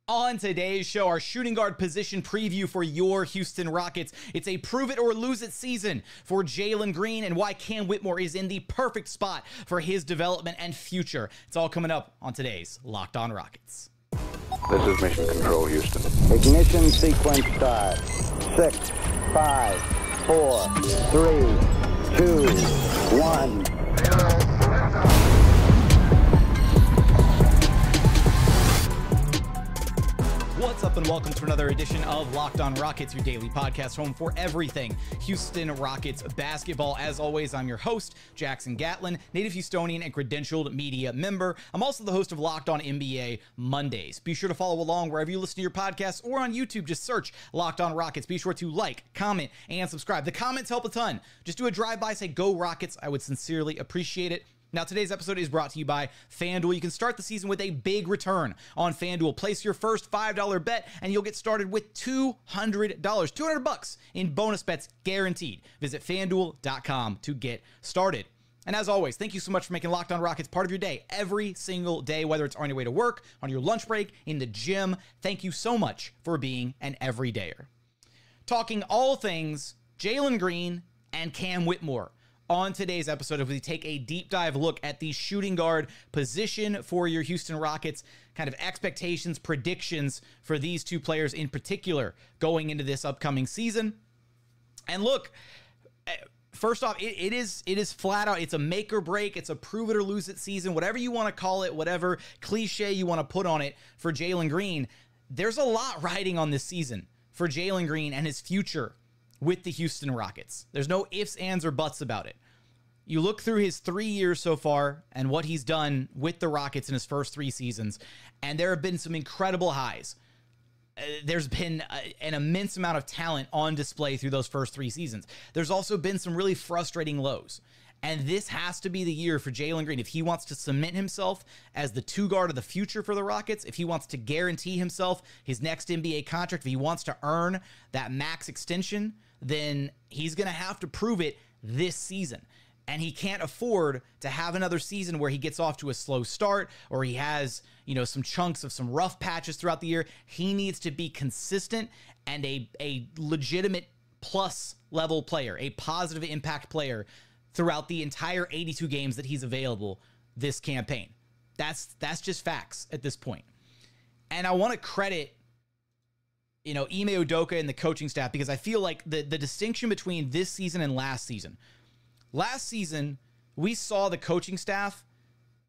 On today's show, our shooting guard position preview for your Houston Rockets. It's a prove it or lose it season for Jalen Green and why Cam Whitmore is in the perfect spot for his development and future. It's all coming up on today's Locked On Rockets. This is Mission Control, Houston. Ignition sequence start. 6, 5, 4, 3, 2, 1. What's up and welcome to another edition of Locked On Rockets, your daily podcast home for everything Houston Rockets basketball. As always, I'm your host, Jackson Gatlin, native Houstonian and credentialed media member. I'm also the host of Locked On NBA Mondays. Be sure to follow along wherever you listen to your podcasts or on YouTube. Just search Locked On Rockets. Be sure to like, comment, and subscribe. The comments help a ton. Just do a drive-by, say go Rockets. I would sincerely appreciate it. Now, today's episode is brought to you by FanDuel. You can start the season with a big return on FanDuel. Place your first $5 bet, and you'll get started with $200. $200 in bonus bets guaranteed. Visit FanDuel.com to get started. And as always, thank you so much for making Locked On Rockets part of your day every single day, whether it's on your way to work, on your lunch break, in the gym. Thank you so much for being an everydayer. Talking all things Jalen Green and Cam Whitmore. On today's episode, we take a deep dive look at the shooting guard position for your Houston Rockets, kind of expectations, predictions for these two players in particular going into this upcoming season. And look, first off, it is flat out. It's a make or break. It's a prove it or lose it season, whatever you want to call it, whatever cliche you want to put on it for Jalen Green. There's a lot riding on this season for Jalen Green and his future with the Houston Rockets. There's no ifs, ands, or buts about it. You look through his 3 years so far and what he's done with the Rockets in his first 3 seasons, and there have been some incredible highs. There's been an immense amount of talent on display through those first 3 seasons. There's also been some really frustrating lows. And this has to be the year for Jalen Green. If he wants to cement himself as the 2 guard of the future for the Rockets, if he wants to guarantee himself his next NBA contract, if he wants to earn that max extension, then he's going to have to prove it this season. And he can't afford to have another season where he gets off to a slow start or he has, some chunks of some rough patches throughout the year. He needs to be consistent and a legitimate plus level player, a positive impact player throughout the entire 82 games that he's available this campaign. That's just facts at this point. And I want to credit, Ime Udoka and the coaching staff, because I feel like the distinction between this season and last season, we saw the coaching staff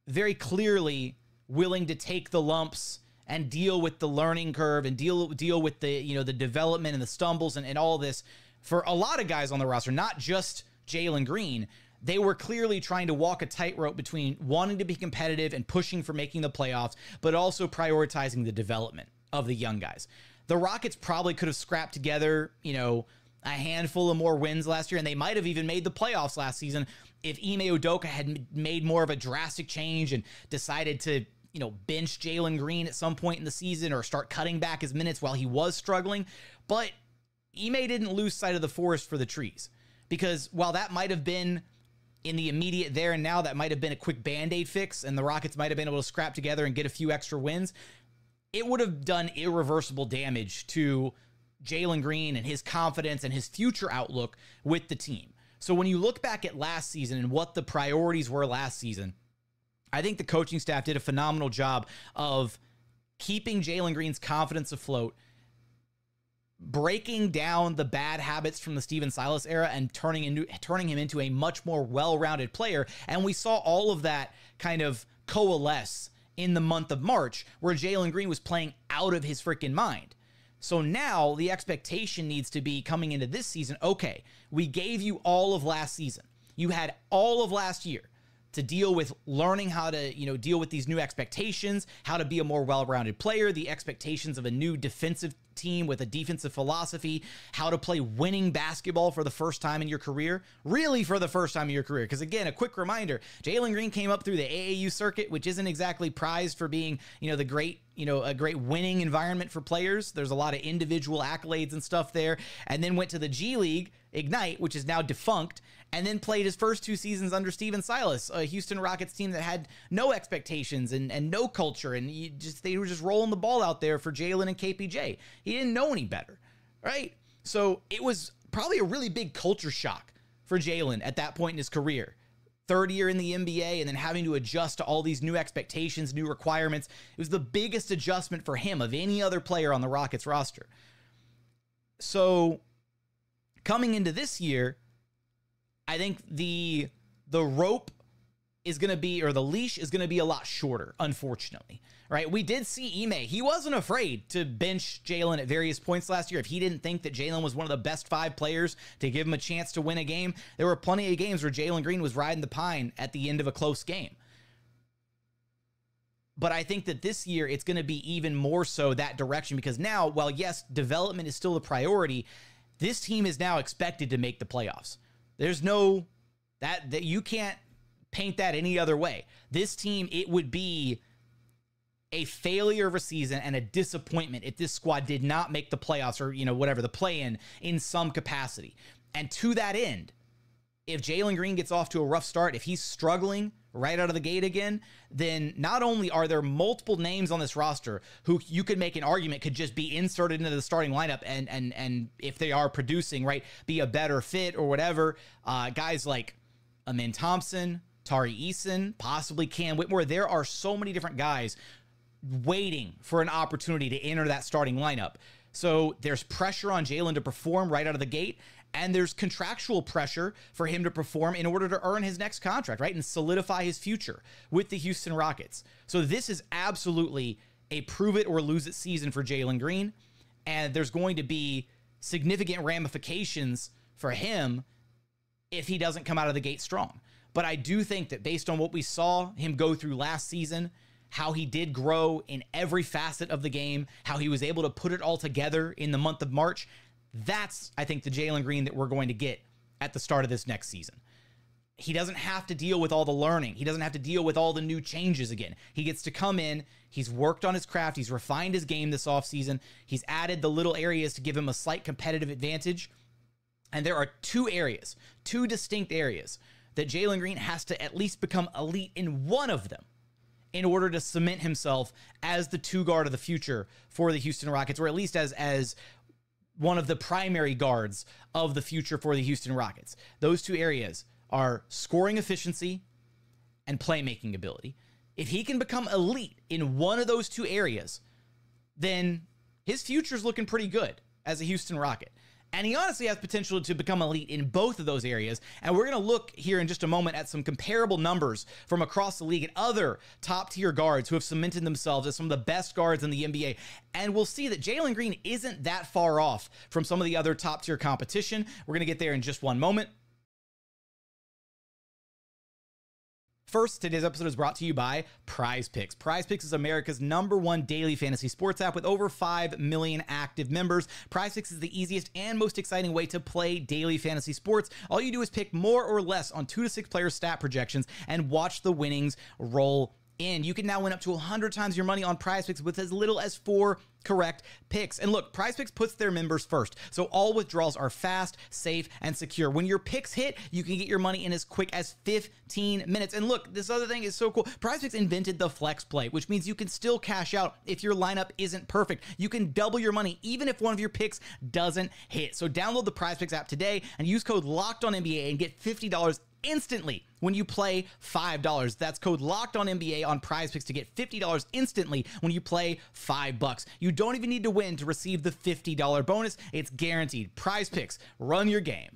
very clearly willing to take the lumps and deal with the learning curve and deal with the, the development and the stumbles and all this for a lot of guys on the roster, not just Jalen Green. They were clearly trying to walk a tightrope between wanting to be competitive and pushing for making the playoffs, but also prioritizing the development of the young guys. The Rockets probably could have scrapped together, a handful of more wins last year, and they might have even made the playoffs last season if Ime Udoka had made more of a drastic change and decided to, bench Jalen Green at some point in the season or start cutting back his minutes while he was struggling. But Ime didn't lose sight of the forest for the trees, because while that might have been in the immediate there and now, that might have been a quick Band-Aid fix, and the Rockets might have been able to scrap together and get a few extra wins, it would have done irreversible damage to Jalen Green and his confidence and his future outlook with the team. So when you look back at last season and what the priorities were last season, I think the coaching staff did a phenomenal job of keeping Jalen Green's confidence afloat, breaking down the bad habits from the Stephen Silas era and turning him into a much more well-rounded player. And we saw all of that kind of coalesce in the month of March, where Jalen Green was playing out of his freaking mind. So now the expectation needs to be coming into this season. Okay, we gave you all of last season. You had all of last year to deal with learning how to, deal with these new expectations, how to be a more well-rounded player, the expectations of a new defensive team with a defensive philosophy, how to play winning basketball for the first time in your career, really for the first time in your career. Because again, a quick reminder, Jalen Green came up through the AAU circuit, which isn't exactly prized for being, the great a great winning environment for players. There's a lot of individual accolades and stuff there. And then went to the G League, Ignite, which is now defunct, and then played his first 2 seasons under Steven Silas, a Houston Rockets team that had no expectations and no culture, and they were just rolling the ball out there for Jalen and KPJ. He didn't know any better, right? So it was probably a really big culture shock for Jalen at that point in his career. 3rd year in the NBA and then having to adjust to all these new expectations, new requirements. It was the biggest adjustment for him of any other player on the Rockets roster. So coming into this year, I think the rope is going to be, or the leash is going to be a lot shorter, unfortunately, right? We did see Ime. He wasn't afraid to bench Jalen at various points last year. If he didn't think that Jalen was one of the best 5 players to give him a chance to win a game, there were plenty of games where Jalen Green was riding the pine at the end of a close game. But I think that this year it's going to be even more so that direction, because now, while yes, development is still a priority, this team is now expected to make the playoffs. There's no, that you can't paint that any other way. This team, it would be a failure of a season and a disappointment if this squad did not make the playoffs or, whatever, the play-in some capacity. And to that end, if Jalen Green gets off to a rough start, if he's struggling right out of the gate again, then not only are there multiple names on this roster who you could make an argument could just be inserted into the starting lineup and if they are producing, right, be a better fit or whatever. Guys like Thompson, Tari, Eason, possibly Cam Whitmore. There are so many different guys waiting for an opportunity to enter that starting lineup. So there's pressure on Jalen to perform right out of the gate, and there's contractual pressure for him to perform in order to earn his next contract, right, and solidify his future with the Houston Rockets. So this is absolutely a prove it or lose it season for Jalen Green, and there's going to be significant ramifications for him if he doesn't come out of the gate strong. But I do think that based on what we saw him go through last season, how he did grow in every facet of the game, how he was able to put it all together in the month of March, that's, I think, the Jalen Green that we're going to get at the start of this next season. He doesn't have to deal with all the learning. He doesn't have to deal with all the new changes again. He gets to come in. He's worked on his craft. He's refined his game this offseason. He's added the little areas to give him a slight competitive advantage. And there are 2 distinct areas that Jalen Green has to at least become elite in one of them in order to cement himself as the 2 guard of the future for the Houston Rockets, or at least as one of the primary guards of the future for the Houston Rockets. Those 2 areas are scoring efficiency and playmaking ability. If he can become elite in one of those 2 areas, then his future's looking pretty good as a Houston Rocket. And he honestly has potential to become elite in both of those areas. And we're going to look here in just a moment at some comparable numbers from across the league and other top-tier guards who have cemented themselves as some of the best guards in the NBA. And we'll see that Jalen Green isn't that far off from some of the other top-tier competition. We're going to get there in just one moment. First, today's episode is brought to you by Prize Picks. Prize Picks is America's #1 daily fantasy sports app with over 5 million active members. Prize Picks is the easiest and most exciting way to play daily fantasy sports. All you do is pick more or less on 2 to 6 player stat projections and watch the winnings roll in. You can now win up to 100 times your money on Prize Picks with as little as 4 correct picks. And look, Prize Picks puts their members first, so all withdrawals are fast, safe, and secure. When your picks hit, you can get your money in as quick as 15 minutes. And look, this other thing is so cool. Prize Picks invented the flex play, which means you can still cash out if your lineup isn't perfect. You can double your money even if one of your picks doesn't hit. So download the Prize Picks app today and use code LOCKEDONNBA and get $50 instantly when you play $5. That's code LOCKEDONNBA on Prize Picks to get $50 instantly when you play $5. You don't even need to win to receive the $50 bonus. It's guaranteed. Prize Picks, run your game.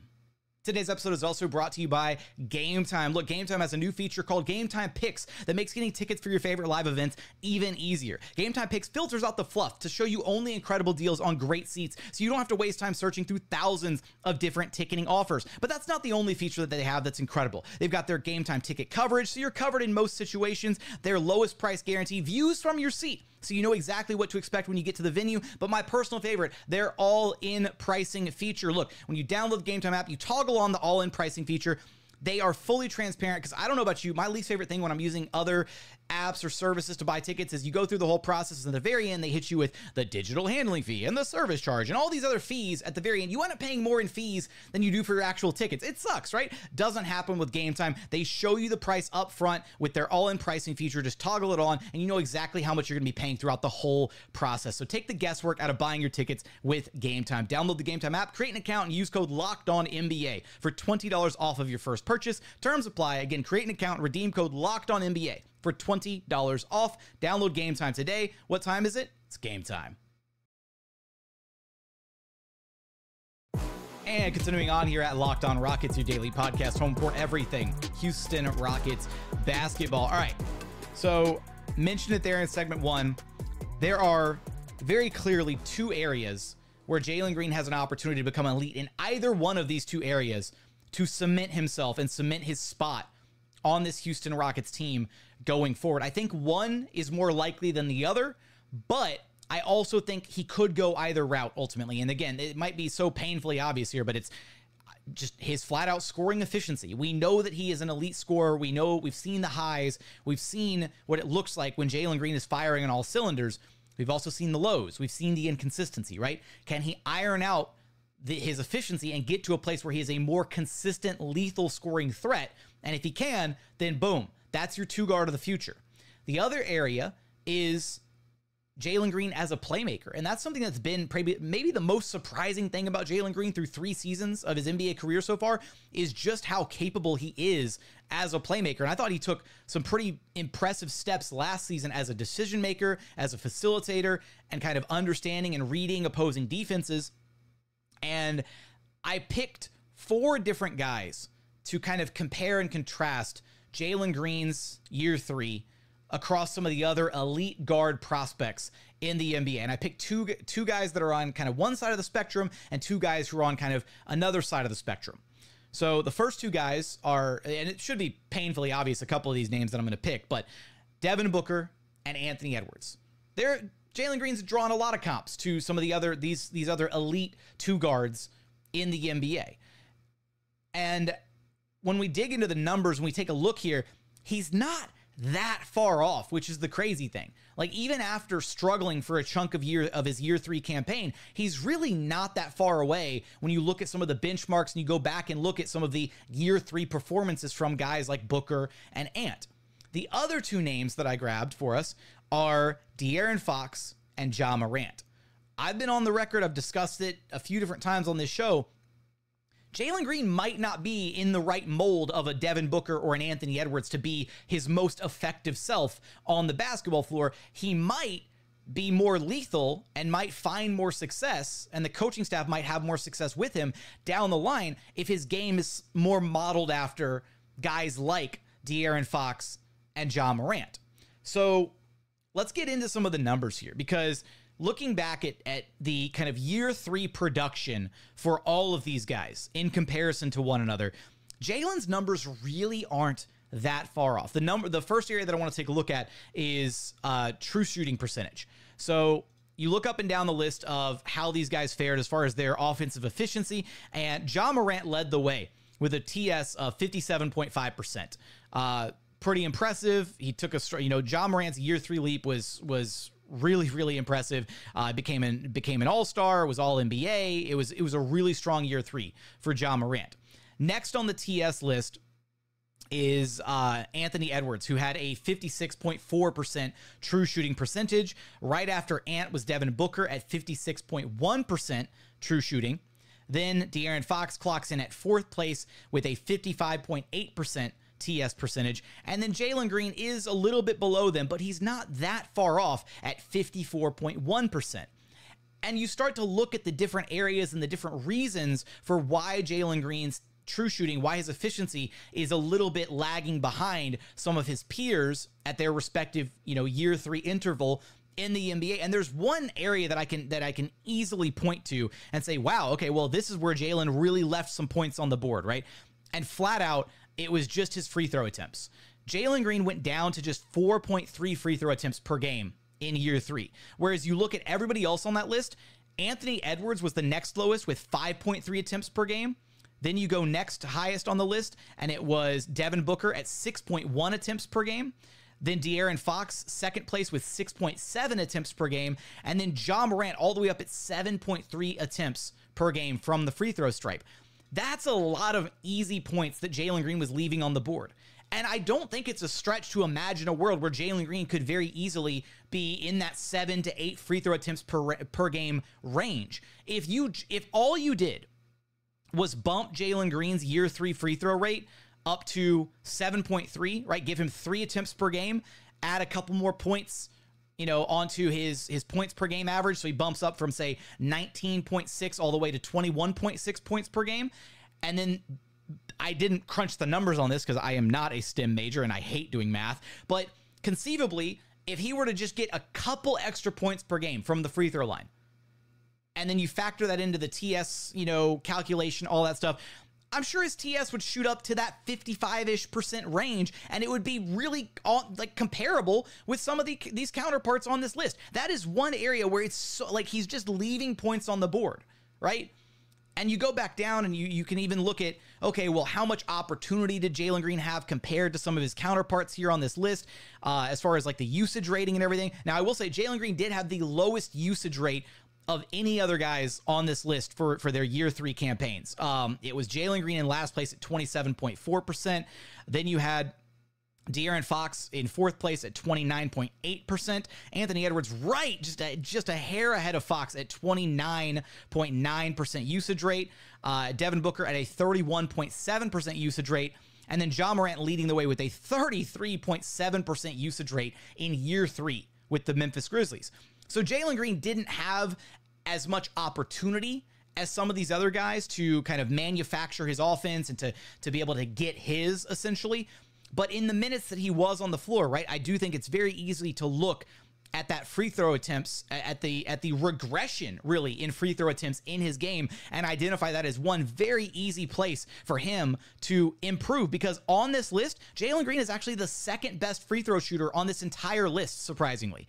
Today's episode is also brought to you by Game Time. Look, Game Time has a new feature called Game Time Picks that makes getting tickets for your favorite live events even easier. Game Time Picks filters out the fluff to show you only incredible deals on great seats, so you don't have to waste time searching through thousands of different ticketing offers. But that's not the only feature that they have that's incredible. They've got their Game Time ticket coverage, so you're covered in most situations, their lowest price guarantee, views from your seat, so you know exactly what to expect when you get to the venue. But my personal favorite, their all-in pricing feature. Look, when you download the Game Time app, you toggle on the all-in pricing feature, They are fully transparent because I don't know about you. My least favorite thing when I'm using other apps or services to buy tickets is you go through the whole process and at the very end they hit you with the digital handling fee and the service charge and all these other fees at the very end. You end up paying more in fees than you do for your actual tickets. It sucks, right? Doesn't happen with Game Time. They show you the price up front with their all-in pricing feature. Just toggle it on and you know exactly how much you're going to be paying throughout the whole process. So take the guesswork out of buying your tickets with Game Time. Download the Game Time app, create an account, and use code LOCKEDONNBA for $20 off of your first purchase. Terms apply. Again, create an account, redeem code LOCKEDONNBA for $20 off. Download Game Time today. What time is it? It's game time. And continuing on here at Locked On Rockets, your daily podcast, home for everything Houston Rockets basketball. All right, so mentioned it there in segment one. There are very clearly two areas where Jalen Green has an opportunity to become elite in either one of these two areas to cement himself and cement his spot on this Houston Rockets team going forward. I think one is more likely than the other, but I also think he could go either route ultimately. And again, it might be so painfully obvious here, but it's just his flat out scoring efficiency. We know that he is an elite scorer. We know we've seen the highs. We've seen what it looks like when Jalen Green is firing on all cylinders. We've also seen the lows. We've seen the inconsistency, right? Can he iron out his efficiency and get to a place where he is a more consistent, lethal scoring threat? And if he can, then boom, that's your two guard of the future. The other area is Jalen Green as a playmaker. And that's something that's been maybe the most surprising thing about Jalen Green through 3 seasons of his NBA career so far is just how capable he is as a playmaker. And I thought he took some pretty impressive steps last season as a decision maker, as a facilitator, and kind of understanding and reading opposing defenses. And I picked 4 different guys to kind of compare and contrast Jalen Green's year 3 across some of the other elite guard prospects in the NBA. And I picked two guys that are on kind of one side of the spectrum and 2 guys who are on kind of another side of the spectrum. So the first 2 guys are, and it should be painfully obvious, a couple of these names that I'm going to pick, but Devin Booker and Anthony Edwards. Jalen Green's drawn a lot of comps to some of the other, these other elite 2 guards in the NBA. And when we dig into the numbers and we take a look here, he's not that far off, which is the crazy thing. Like, even after struggling for a chunk of his year 3 campaign, he's really not that far away when you look at some of the benchmarks and you go back and look at some of the year 3 performances from guys like Booker and Ant. The other 2 names that I grabbed for us are De'Aaron Fox and Ja Morant. I've been on the record, I've discussed it a few different times on this show. Jalen Green might not be in the right mold of a Devin Booker or an Anthony Edwards to be his most effective self on the basketball floor. He might be more lethal and might find more success, and the coaching staff might have more success with him down the line if his game is more modeled after guys like De'Aaron Fox and Ja Morant. So let's get into some of the numbers here, because looking back at the kind of year 3 production for all of these guys in comparison to one another, Jalen's numbers really aren't that far off. The first area that I want to take a look at is true shooting percentage. So you look up and down the list of how these guys fared as far as their offensive efficiency, and Ja Morant led the way with a TS of 57.5%. Pretty impressive. He took Ja Morant's year 3 leap was really, really impressive. Became an all-star, was all NBA. It was a really strong year 3 for Ja Morant. Next on the TS list is Anthony Edwards, who had a 56.4% true shooting percentage. Right after Ant was Devin Booker at 56.1% true shooting. Then De'Aaron Fox clocks in at 4th place with a 55.8% TS percentage. And then Jalen Green is a little bit below them, but he's not that far off at 54.1%. And you start to look at the different areas and the different reasons for why Jalen Green's true shooting, why his efficiency is a little bit lagging behind some of his peers at their respective, year 3 interval in the NBA. And there's one area that I can easily point to and say, wow, okay, well, this is where Jalen really left some points on the board, right? And flat out, it was just his free throw attempts. Jalen Green went down to just 4.3 free throw attempts per game in year 3. Whereas you look at everybody else on that list, Anthony Edwards was the next lowest with 5.3 attempts per game. Then you go next highest on the list, and it was Devin Booker at 6.1 attempts per game. Then De'Aaron Fox, second place with 6.7 attempts per game. And then Ja Morant all the way up at 7.3 attempts per game from the free throw stripe. That's a lot of easy points that Jalen Green was leaving on the board. And I don't think it's a stretch to imagine a world where Jalen Green could very easily be in that 7 to 8 free throw attempts per game range. If all you did was bump Jalen Green's year 3 free throw rate up to 7.3, right? Give him 3 attempts per game, add a couple more points, onto his points per game average. So he bumps up from, say, 19.6 all the way to 21.6 points per game. And then I didn't crunch the numbers on this because I am not a STEM major and I hate doing math. But conceivably, if he were to just get a couple extra points per game from the free throw line, and then you factor that into the TS, calculation, all that stuff, I'm sure his TS would shoot up to that 55-ish% range, and it would be really comparable with some of these counterparts on this list. That is one area where it's so, he's just leaving points on the board, right? And you go back down and you can even look at, okay, well, how much opportunity did Jalen Green have compared to some of his counterparts here on this list, as far as the usage rating and everything. Now, I will say Jalen Green did have the lowest usage rate of any other guys on this list for their year 3 campaigns. It was Jalen Green in last place at 27.4%. Then you had De'Aaron Fox in 4th place at 29.8%. Anthony Edwards just a hair ahead of Fox at 29.9% usage rate. Devin Booker at a 31.7% usage rate. And then Ja Morant leading the way with a 33.7% usage rate in year 3 with the Memphis Grizzlies. So Jalen Green didn't have as much opportunity as some of these other guys to kind of manufacture his offense and to be able to get his, essentially. But in the minutes that he was on the floor, right, I do think it's very easy to look at that free throw attempts, at the regression, really, in free throw attempts in his game, and identify that as one very easy place for him to improve. Because on this list, Jalen Green is actually the second best free throw shooter on this entire list, surprisingly.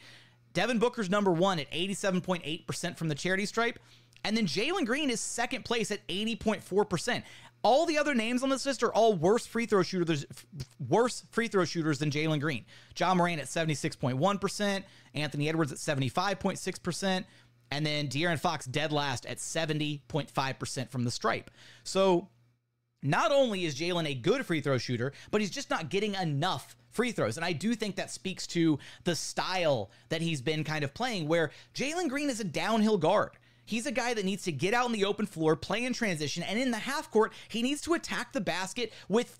Devin Booker's number 1 at 87.8% from the charity stripe. And then Jalen Green is second place at 80.4%. All the other names on this list are all worse free throw shooters than Jalen Green. Ja Morant at 76.1%, Anthony Edwards at 75.6%, and then De'Aaron Fox dead last at 70.5% from the stripe. So not only is Jalen a good free throw shooter, but he's just not getting enough free throws. And I do think that speaks to the style that he's been kind of playing, where Jalen Green is a downhill guard. He's a guy that needs to get out on the open floor, play in transition, and in the half court, he needs to attack the basket with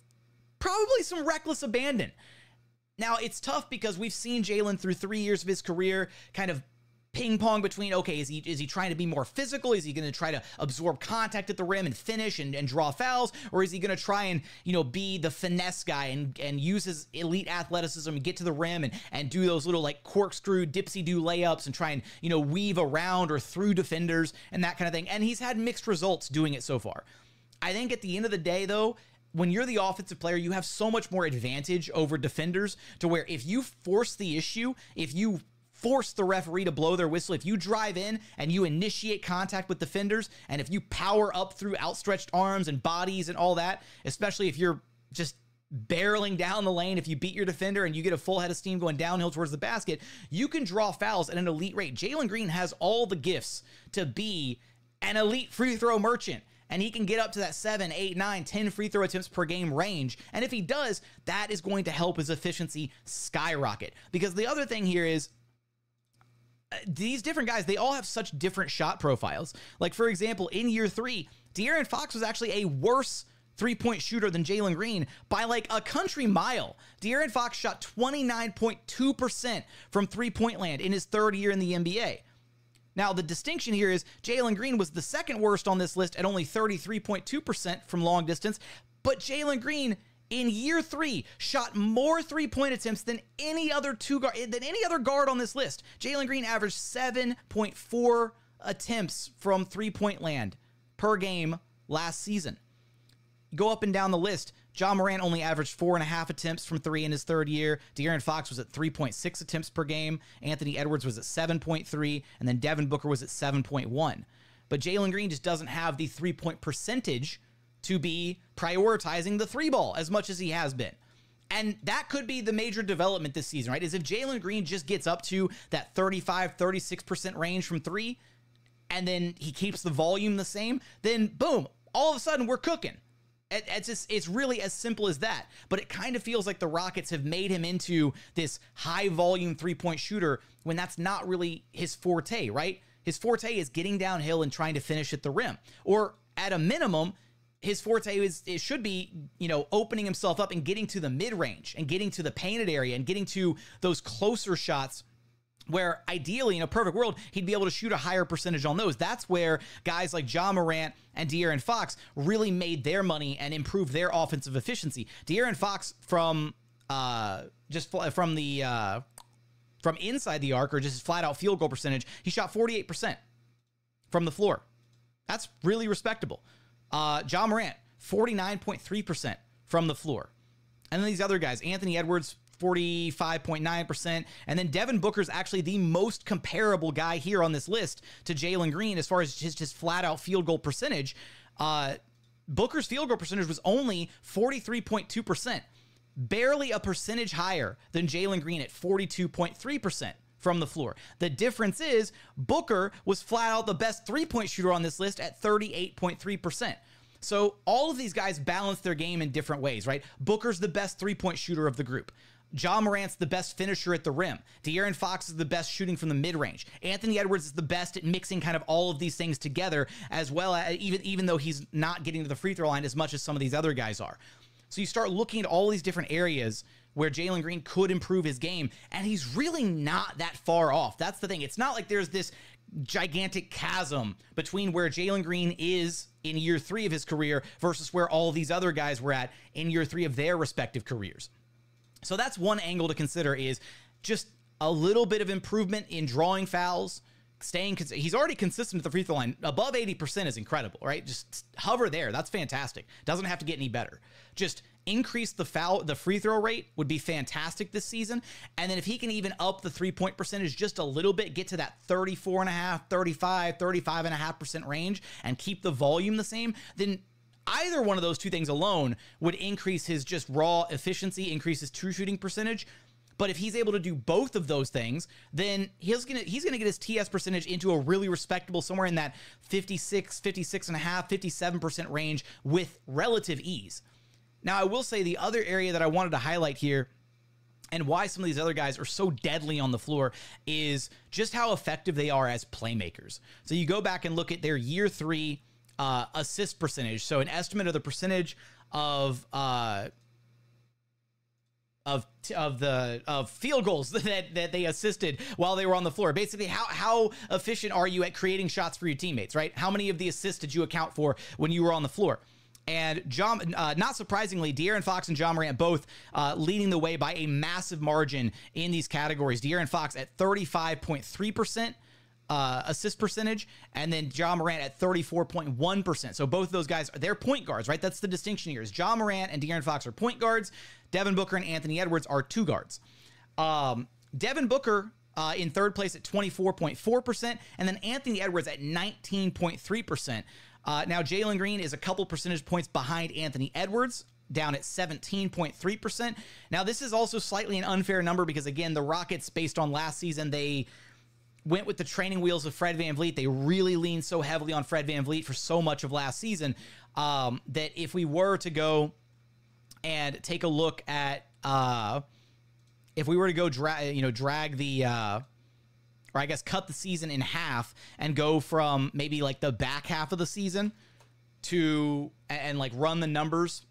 probably some reckless abandon. Now, it's tough because we've seen Jalen through 3 years of his career kind of ping pong between, okay, is he trying to be more physical? Is he going to try to absorb contact at the rim and finish and draw fouls? Or is he going to try and, be the finesse guy and use his elite athleticism and get to the rim and do those little corkscrew dipsy-do layups and try and, weave around or through defenders and that kind of thing. And he's had mixed results doing it so far. I think at the end of the day, though, when you're the offensive player, you have so much more advantage over defenders, to where if you force the issue, if you force the referee to blow their whistle, if you drive in and you initiate contact with defenders, and if you power up through outstretched arms and bodies and all that, especially if you're just barreling down the lane, if you beat your defender and you get a full head of steam going downhill towards the basket, you can draw fouls at an elite rate. Jalen Green has all the gifts to be an elite free throw merchant, and he can get up to that 7, 8, 9, 10 free throw attempts per game range. And if he does, that is going to help his efficiency skyrocket. Because the other thing here is, these different guys, they all have such different shot profiles. Like, for example, in year 3, De'Aaron Fox was actually a worse three-point shooter than Jalen Green by a country mile. De'Aaron Fox shot 29.2% from three-point land in his 3rd year in the NBA. Now, the distinction here is Jalen Green was the second worst on this list at only 33.2% from long distance, but Jalen Green in year 3 shot more three-point attempts than any other guard on this list. Jalen Green averaged 7.4 attempts from three-point land per game last season. Go up and down the list. Ja Morant only averaged 4.5 attempts from 3 in his 3rd year. De'Aaron Fox was at 3.6 attempts per game. Anthony Edwards was at 7.3, and then Devin Booker was at 7.1. But Jalen Green just doesn't have the three-point percentage to be prioritizing the three ball as much as he has been. And that could be the major development this season, right? Is if Jalen Green just gets up to that 35, 36% range from three, and then he keeps the volume the same, then boom, all of a sudden we're cooking. It's really as simple as that. But it kind of feels like the Rockets have made him into this high volume three-point shooter when that's not really his forte, right? His forte is getting downhill and trying to finish at the rim. Or at a minimum, his forte should be, opening himself up and getting to the mid-range and getting to the painted area and getting to those closer shots where ideally in a perfect world, he'd be able to shoot a higher percentage on those. That's where guys like Ja Morant and De'Aaron Fox really made their money and improved their offensive efficiency. De'Aaron Fox from inside the arc, or just his flat out field goal percentage, he shot 48% from the floor. That's really respectable. Ja Morant, 49.3% from the floor. And then these other guys, Anthony Edwards, 45.9%. And then Devin Booker's actually the most comparable guy here on this list to Jalen Green as far as just flat out field goal percentage. Booker's field goal percentage was only 43.2%, barely a percentage higher than Jalen Green at 42.3% from the floor. The difference is Booker was flat out the best three-point shooter on this list at 38.3%. So all of these guys balance their game in different ways, right? Booker's the best three-point shooter of the group. Ja Morant's the best finisher at the rim. De'Aaron Fox is the best shooting from the mid-range. Anthony Edwards is the best at mixing kind of all of these things together, as well as even though he's not getting to the free throw line as much as some of these other guys are. So you start looking at all these different areas where Jalen Green could improve his game, and he's really not that far off. That's the thing. It's not like there's this gigantic chasm between where Jalen Green is in year 3 of his career versus where all these other guys were at in year 3 of their respective careers. So that's one angle to consider, is just a little bit of improvement in drawing fouls, he's already consistent at the free throw line. Above 80% is incredible, right? Just hover there. That's fantastic. Doesn't have to get any better. Just increase the free throw rate would be fantastic this season. And then if he can even up the 3-point percentage just a little bit, get to that 34.5, 35, 35.5% range and keep the volume the same, then either one of those two things alone would increase his just raw efficiency, increase his true shooting percentage. But if he's able to do both of those things, then he's gonna get his TS percentage into a really respectable, somewhere in that 56, 56.5, 57% range with relative ease. Now, I will say the other area that I wanted to highlight here, and why some of these other guys are so deadly on the floor, is just how effective they are as playmakers. So you go back and look at their year 3 assist percentage. So an estimate of the percentage of field goals that they assisted while they were on the floor. Basically, how efficient are you at creating shots for your teammates, right? How many of the assists did you account for when you were on the floor? And not surprisingly, De'Aaron Fox and Ja Morant both leading the way by a massive margin in these categories. De'Aaron Fox at 35.3% assist percentage, and then Ja Morant at 34.1%. So both of those guys, they're point guards, right? That's the distinction here. Is Ja Morant and De'Aaron Fox are point guards. Devin Booker and Anthony Edwards are 2 guards. Devin Booker in third place at 24.4%, and then Anthony Edwards at 19.3%. Now, Jalen Green is a couple percentage points behind Anthony Edwards, down at 17.3%. Now, this is also slightly an unfair number because, again, the Rockets, based on last season, they went with the training wheels of Fred VanVleet. They really leaned so heavily on Fred VanVleet for so much of last season that if we were to go and take a look at, if we were to go drag the, or I guess cut the season in half and go from maybe like the back half of the season to, and like run the numbers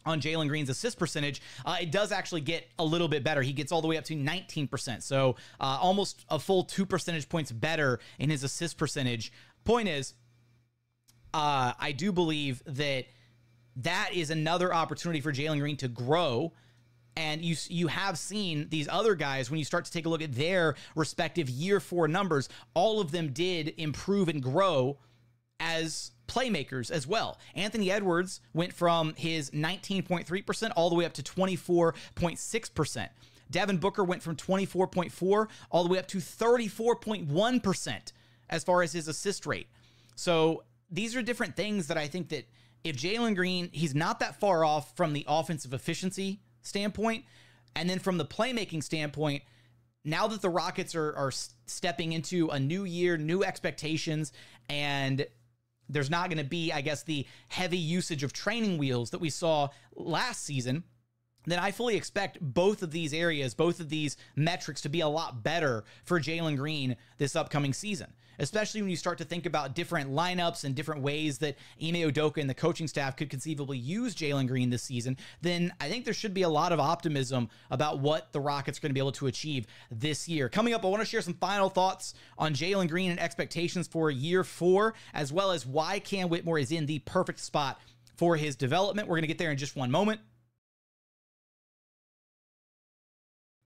on Jalen Green's assist percentage, it does actually get a little bit better. He gets all the way up to 19%. So almost a full 2 percentage points better in his assist percentage. Point is, I do believe that is another opportunity for Jalen Green to grow. And you have seen these other guys, when you start to take a look at their respective year 4 numbers, all of them did improve and grow as playmakers as well. Anthony Edwards went from his 19.3% all the way up to 24.6%. Devin Booker went from 24.4 all the way up to 34.1% as far as his assist rate. So these are different things that I think that if Jalen Green, he's not that far off from the offensive efficiency standpoint. And then from the playmaking standpoint, now that the Rockets are stepping into a new year, new expectations, and there's not going to be, I guess, the heavy usage of training wheels that we saw last season, then I fully expect both of these areas, both of these metrics to be a lot better for Jalen Green this upcoming season, especially when you start to think about different lineups and different ways that Ime Udoka and the coaching staff could conceivably use Jalen Green this season. Then I think there should be a lot of optimism about what the Rockets are going to be able to achieve this year. Coming up, I want to share some final thoughts on Jalen Green and expectations for year 4, as well as why Cam Whitmore is in the perfect spot for his development. We're going to get there in just one moment.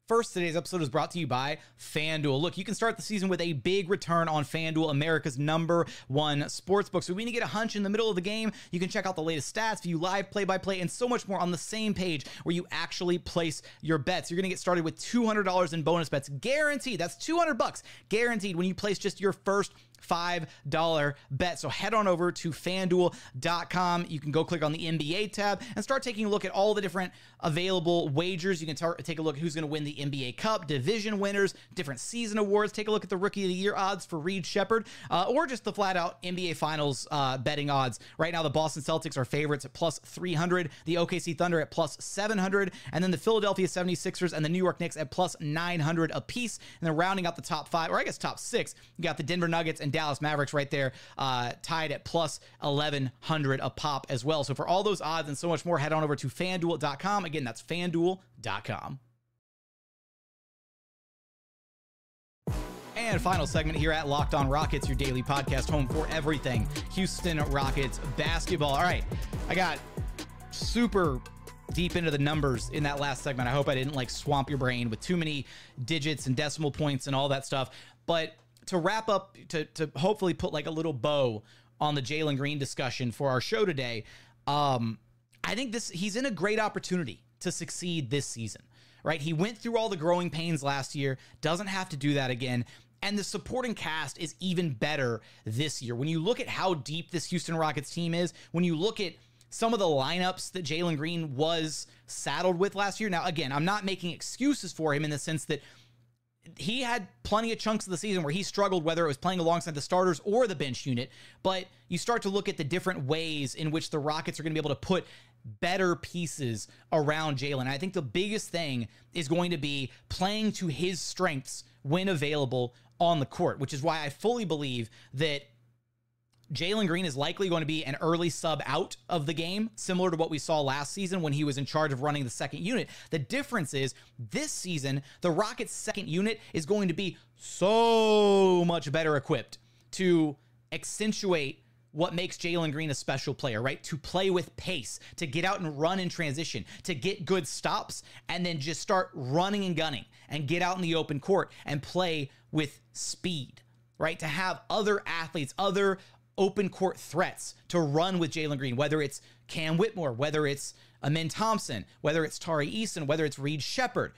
First, today's episode is brought to you by FanDuel. Look, you can start the season with a big return on FanDuel, America's #1 sportsbook. So when you get a hunch in the middle of the game, you can check out the latest stats, view live play-by-play, and so much more on the same page where you actually place your bets. You're going to get started with $200 in bonus bets, guaranteed. That's $200 guaranteed when you place just your first $5 bet. So head on over to FanDuel.com. You can go click on the NBA tab and start taking a look at all the different available wagers. You can take a look at who's going to win the NBA Cup, division winners, different season awards. Take a look at the Rookie of the Year odds for Reed Shepherd, or just the flat out NBA Finals betting odds. Right now, the Boston Celtics are favorites at plus 300, the OKC Thunder at plus 700, and then the Philadelphia 76ers and the New York Knicks at plus 900 apiece. And then rounding out the top 5, or I guess top 6, you got the Denver Nuggets and Dallas Mavericks right there, tied at plus 1,100 a pop as well. So for all those odds and so much more, head on over to FanDuel.com. Again, that's FanDuel.com. And final segment here at Locked On Rockets, your daily podcast home for everything Houston Rockets basketball. All right, I got super deep into the numbers in that last segment. I hope I didn't swamp your brain with too many digits and decimal points and all that stuff. But to wrap up, to hopefully put a little bow on the Jalen Green discussion for our show today, I think he's in a great opportunity to succeed this season, right? He went through all the growing pains last year, doesn't have to do that again. And the supporting cast is even better this year. When you look at how deep this Houston Rockets team is, when you look at some of the lineups that Jalen Green was saddled with last year. Now, again, I'm not making excuses for him in the sense that he had plenty of chunks of the season where he struggled, whether it was playing alongside the starters or the bench unit. But you start to look at the different ways in which the Rockets are going to be able to put better pieces around Jalen. I think the biggest thing is going to be playing to his strengths when available on the court, which is why I fully believe that Jalen Green is likely going to be an early sub out of the game, similar to what we saw last season when he was in charge of running the second unit. The difference is this season, the Rockets' second unit is going to be so much better equipped to accentuate what makes Jalen Green a special player, right? To play with pace, to get out and run in transition, to get good stops, and then just start running and gunning and get out in the open court and play with speed, right? To have other athletes, other open court threats to run with Jalen Green, whether it's Cam Whitmore, whether it's Amen Thompson, whether it's Tari Eason, whether it's Reed Shepherd.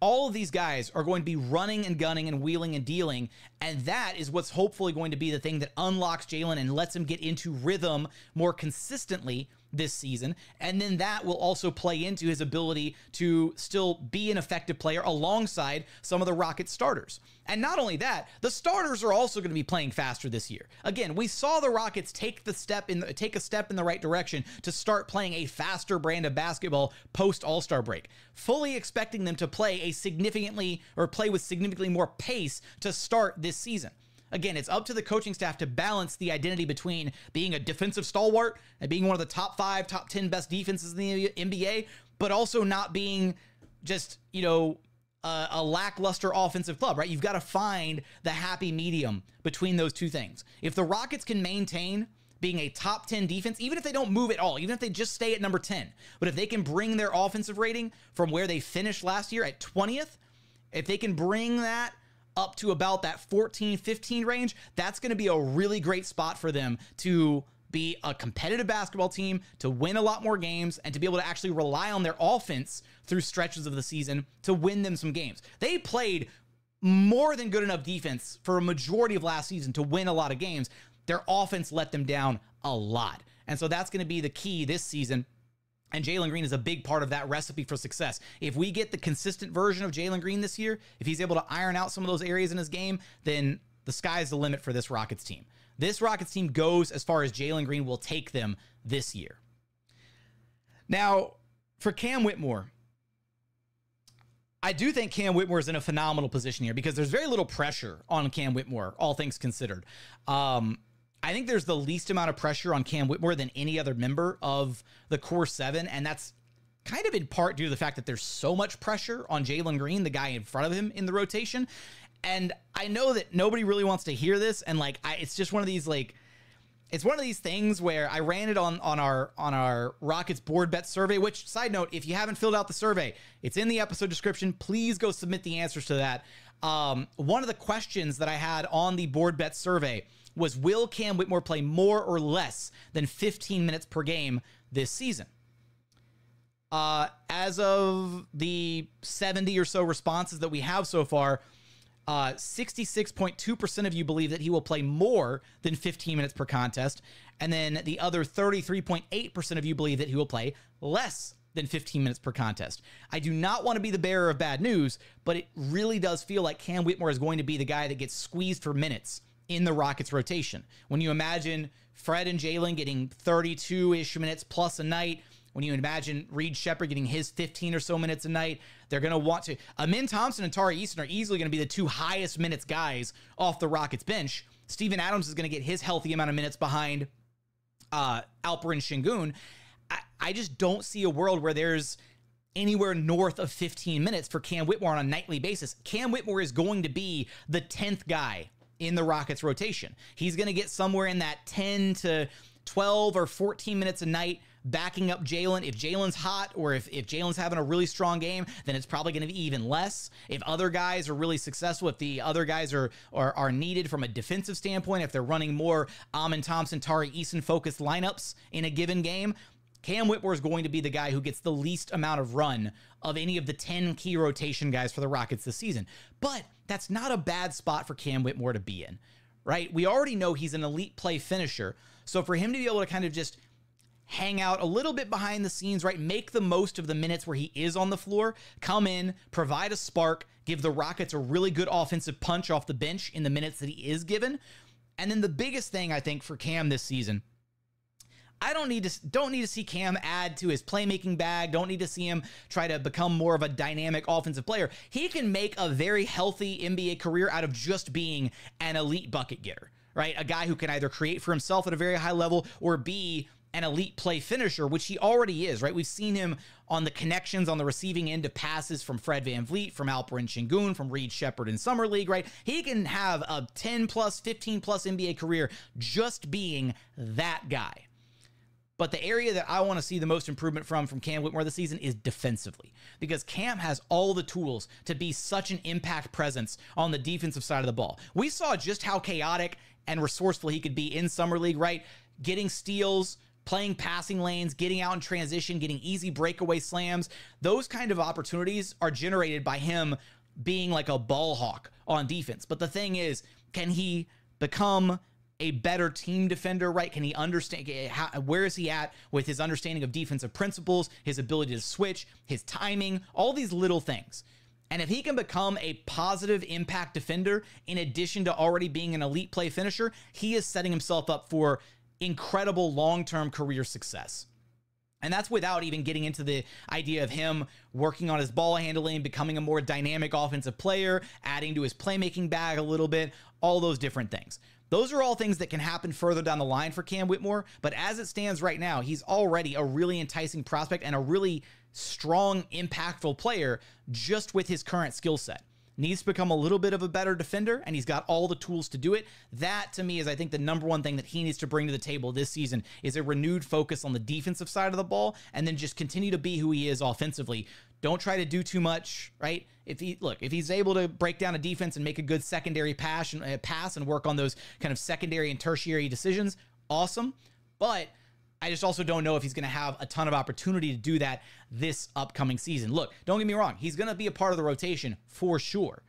All of these guys are going to be running and gunning and wheeling and dealing, and that is what's hopefully going to be the thing that unlocks Jalen and lets him get into rhythm more consistently this season. And then that will also play into his ability to still be an effective player alongside some of the Rockets starters. And not only that, the starters are also going to be playing faster this year. Again, we saw the Rockets take a step in the right direction to start playing a faster brand of basketball post All-Star break, fully expecting them to play with significantly more pace to start this season. Again, it's up to the coaching staff to balance the identity between being a defensive stalwart and being one of the top 5, top 10 best defenses in the NBA, but also not being just, a lackluster offensive club, right? You've got to find the happy medium between those two things. If the Rockets can maintain being a top 10 defense, even if they don't move at all, even if they just stay at number 10, but if they can bring their offensive rating from where they finished last year at 20th, if they can bring that up to about that 14, 15 range, that's going to be a really great spot for them to be a competitive basketball team, to win a lot more games, and to be able to actually rely on their offense through stretches of the season to win them some games. They played more than good enough defense for a majority of last season to win a lot of games. their offense let them down a lot. And so that's going to be the key this season. And Jalen Green is a big part of that recipe for success. If we get the consistent version of Jalen Green this year, if he's able to iron out some of those areas in his game, then the sky's the limit for this Rockets team. This Rockets team goes as far as Jalen Green will take them this year. Now, for Cam Whitmore, I do think Cam Whitmore is in a phenomenal position here because there's very little pressure on Cam Whitmore, all things considered. I think there's the least amount of pressure on Cam Whitmore than any other member of the core 7, and that's kind of in part due to the fact that there's so much pressure on Jalen Green, the guy in front of him in the rotation. And I know that nobody really wants to hear this, and it's just one of these it's one of these things where I ran it on our Rockets board bet survey, which, side note, if you haven't filled out the survey, it's in the episode description. Please go submit the answers to that. One of the questions that I had on the board bet survey was, will Cam Whitmore play more or less than 15 minutes per game this season? As of the 70 or so responses that we have so far, 66.2% of you believe that he will play more than 15 minutes per contest. And then the other 33.8% of you believe that he will play less than 15 minutes per contest. I do not want to be the bearer of bad news, but it really does feel like Cam Whitmore is going to be the guy that gets squeezed for minutes in the Rockets rotation. When you imagine Fred and Jalen getting 32-ish minutes plus a night, when you imagine Reed Sheppard getting his 15 or so minutes a night, they're going to want to... Amin Thompson and Tari Eason are easily going to be the 2 highest minutes guys off the Rockets bench. Steven Adams is going to get his healthy amount of minutes behind Alperen Sengun. I just don't see a world where there's anywhere north of 15 minutes for Cam Whitmore on a nightly basis. Cam Whitmore is going to be the 10th guy in the Rockets rotation. He's going to get somewhere in that 10 to 12 or 14 minutes a night, backing up Jalen. If Jalen's hot, or if Jalen's having a really strong game, then it's probably going to be even less. If other guys are really successful, if the other guys are needed from a defensive standpoint, if they're running more Amin Thompson, Tari Eason focused lineups in a given game, Cam Whitmore is going to be the guy who gets the least amount of run of any of the 10 key rotation guys for the Rockets this season. But that's not a bad spot for Cam Whitmore to be in, right? We already know he's an elite play finisher. So for him to be able to kind of just hang out a little bit behind the scenes, right? Make the most of the minutes where he is on the floor, come in, provide a spark, give the Rockets a really good offensive punch off the bench in the minutes that he is given. And then the biggest thing I think for Cam this season, I don't need to see Cam add to his playmaking bag. Don't need to see him try to become more of a dynamic offensive player. He can make a very healthy NBA career out of just being an elite bucket getter, right? A guy who can either create for himself at a very high level or be an elite play finisher, which he already is, right? We've seen him on the connections on the receiving end of passes from Fred VanVleet, from Alperen Sengun, from Reed Sheppard in Summer League, right? He can have a 10 plus, 15 plus NBA career just being that guy. But the area that I want to see the most improvement from Cam Whitmore this season is defensively, because Cam has all the tools to be such an impact presence on the defensive side of the ball. We saw just how chaotic and resourceful he could be in Summer League, right? Getting steals, playing passing lanes, getting out in transition, getting easy breakaway slams. Those kind of opportunities are generated by him being like a ball hawk on defense. But the thing is, can he become a better team defender, right? Can he understand, where is he at with his understanding of defensive principles, his ability to switch, his timing, all these little things. And if he can become a positive impact defender, in addition to already being an elite play finisher, he is setting himself up for incredible long-term career success. And that's without even getting into the idea of him working on his ball handling, becoming a more dynamic offensive player, adding to his playmaking bag a little bit, all those different things. Those are all things that can happen further down the line for Cam Whitmore, but as it stands right now, he's already a really enticing prospect and a really strong, impactful player just with his current skill set. Needs to become a little bit of a better defender, and he's got all the tools to do it. That, to me, is, I think, the number one thing that he needs to bring to the table this season is a renewed focus on the defensive side of the ball, and then just continue to be who he is offensively. Don't try to do too much, right? If he's able to break down a defense and make a good secondary pass and work on those kind of secondary and tertiary decisions, awesome. But I just also don't know if he's going to have a ton of opportunity to do that this upcoming season. Look, don't get me wrong. He's going to be a part of the rotation for sure.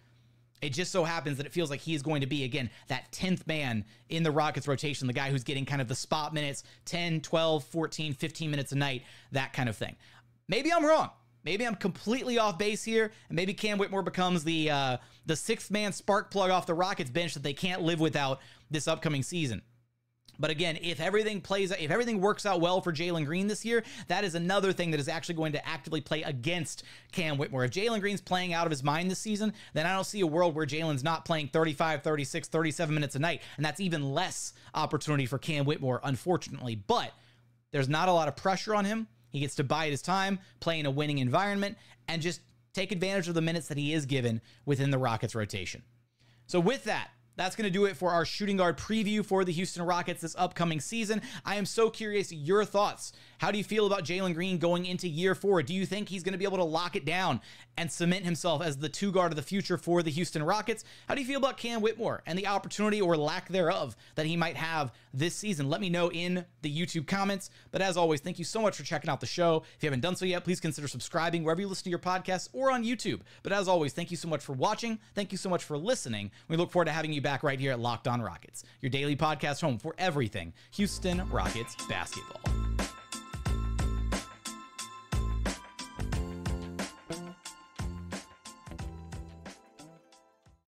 It just so happens that it feels like he is going to be, again, that 10th man in the Rockets rotation, the guy who's getting kind of the spot minutes, 10, 12, 14, 15 minutes a night, that kind of thing. Maybe I'm wrong. Maybe I'm completely off base here, and maybe Cam Whitmore becomes the 6th man spark plug off the Rockets bench that they can't live without this upcoming season. But again, if everything works out well for Jalen Green this year, that is another thing that is actually going to actively play against Cam Whitmore. If Jalen Green's playing out of his mind this season, then I don't see a world where Jalen's not playing 35, 36, 37 minutes a night, and that's even less opportunity for Cam Whitmore, unfortunately. But there's not a lot of pressure on him. He gets to bide his time, play in a winning environment, and just take advantage of the minutes that he is given within the Rockets rotation. So with that, that's going to do it for our shooting guard preview for the Houston Rockets this upcoming season. I am so curious your thoughts. How do you feel about Jalen Green going into year 4? Do you think he's going to be able to lock it down and cement himself as the 2 guard of the future for the Houston Rockets? How do you feel about Cam Whitmore and the opportunity or lack thereof that he might have this season? Let me know in the YouTube comments. But as always, thank you so much for checking out the show. If you haven't done so yet, please consider subscribing wherever you listen to your podcasts or on YouTube. But as always, thank you so much for watching. Thank you so much for listening. We look forward to having you back right here at Locked On Rockets, your daily podcast home for everything Houston Rockets basketball.